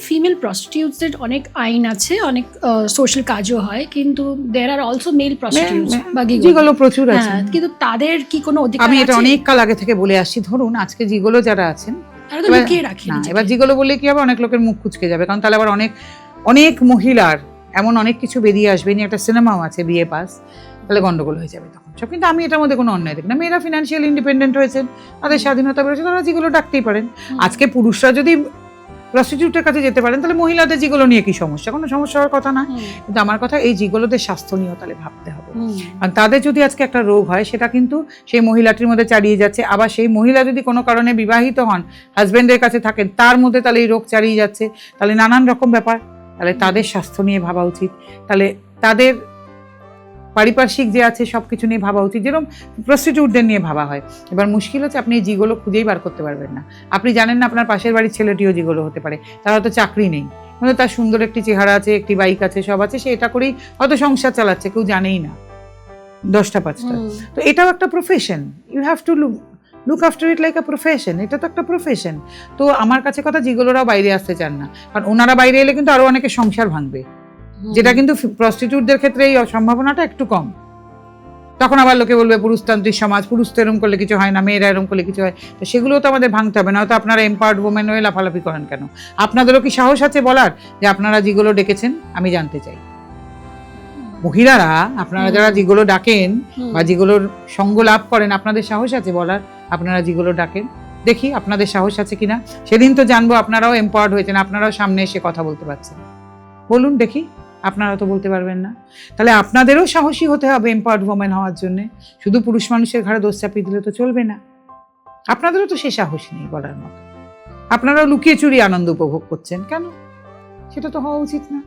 Female প্রস্টিটিউটসের অনেক আইন আছে, অনেক সোশ্যাল কাজও হয়, কিন্তু দেয়ার আর অলসো মেল প্রস্টিটিউটস বা জিগোলো প্রচুর আছে। কিন্তু তাদের কি কোনো অধিকার আমি এটা আছে? অনেক কাল আগে থেকে বলে আসছি। ধরুন আজকে জিগোলো যারা আছেন, তারা তো লুকিয়ে রাখে না নিজেকে। এবার জিগোলো বললে কি হবে, অনেক লোকের মুখ কুচকে যাবে, কারণ তাহলে আবার অনেক অনেক মহিলার এমন অনেক কিছু বেরিয়ে আসবে। নিয়ে একটা সিনেমাও আছে বিয়ে পাস, তাহলে গন্ডগোল হয়ে যাবে তখন সব। কিন্তু আমি এটার মধ্যে কোনো অন্যায় দেখি না। মেয়েরা ফিনান্সিয়াল ইন্ডিপেন্ডেন্ট হয়েছেন, তাদের স্বাধীনতা বেড়েছে, তারা জিগোলো ডাকতেই পারেন। আজকে পুরুষরা যদি প্রস্টিটিউটের কাছে যেতে পারেন, তাহলে মহিলাদের জিগোলো নিয়ে কি সমস্যা? কোনো সমস্যা হওয়ার কথা না। কিন্তু আমার কথা এই জিগোলোদের স্বাস্থ্য নিয়েও তাহলে ভাবতে হবে। কারণ তাদের যদি আজকে একটা রোগ হয়, সেটা কিন্তু সেই মহিলাটির মধ্যে চালিয়ে যাচ্ছে। আবার সেই মহিলা যদি কোনো কারণে বিবাহিত হন, হাজব্যান্ডের কাছে থাকেন, তার মধ্যে তাহলে এই রোগ চালিয়ে যাচ্ছে। তাহলে নানান রকম ব্যাপার। তাহলে তাদের স্বাস্থ্য নিয়ে ভাবা উচিত। তাহলে তাদের পারিপার্শ্বিক যে আছে সব কিছু নিয়ে ভাবা উচিত, যেরকম প্রস্টিটিউটদের নিয়ে ভাবা হয়। এবার মুশকিল হচ্ছে আপনি এই জিগোলো খুঁজেই বার করতে পারবেন না। আপনি জানেন না আপনার পাশের বাড়ির ছেলেটিও জিগোলো হতে পারে, তার হয়তো চাকরি নেই, কিন্তু তার সুন্দর একটি চেহারা আছে, একটি বাইক আছে, সব আছে, সে এটা করেই হয়তো সংসার চালাচ্ছে, কেউ জানেই না 10টা 5টা। তো এটাও একটা profession, you have to look after it like a profession. এটা তো একটা প্রফেশন। তো আমার কাছে কথা, জিগোলোরাও বাইরে আসতে চান না, কারণ ওনারা বাইরে এলে কিন্তু আরো অনেকে সংসার ভাঙবে, যেটা কিন্তু প্রস্টিটিউটদের ক্ষেত্রে এই সম্ভাবনাটা একটু কম। তখন আবার লোকে বলবে পুরুষতান্ত্রিক সমাজ, পুরুষ তো এরম করলে কিছু হয় না, মেয়েরা এরম করলে কিছু হয়। তো সেগুলো তো আমাদের ভাঙতে হবে না। হয়তো আপনারা এম্পাওয়ার্ড ওমেন হয়ে লাফালাফি করেন কেন? আপনাদেরও কি সাহস আছে বলার যে আপনারা জিগোলো ডেকেছেন? আমি জানতে চাই। মহিলারা আপনারা যারা জিগোলো ডাকেন বা জিগোলোর সঙ্গ লাভ করেন, আপনাদের সাহস আছে বলার আপনারা জিগোলো ডাকেন? দেখি আপনাদের সাহস আছে কিনা। সেদিন তো জানবো আপনারাও এম্পাওয়ার্ড হয়েছেন, আপনারাও সামনে এসে কথা বলতে পারছেন। বলুন দেখি, আপনারা তো বলতে পারবেন না। তাহলে আপনাদেরও সাহসী হতে হবে এম্পাওয়ার্ড ওমেন হওয়ার জন্য। শুধু পুরুষ মানুষের ঘাড়ে দোষ চাপিয়ে দিলে তো চলবে না। আপনাদেরও তো সে সাহস নেই বলার মতো। আপনারাও লুকিয়ে চুরি আনন্দ উপভোগ করছেন কেন? সেটা তো হওয়া উচিত না।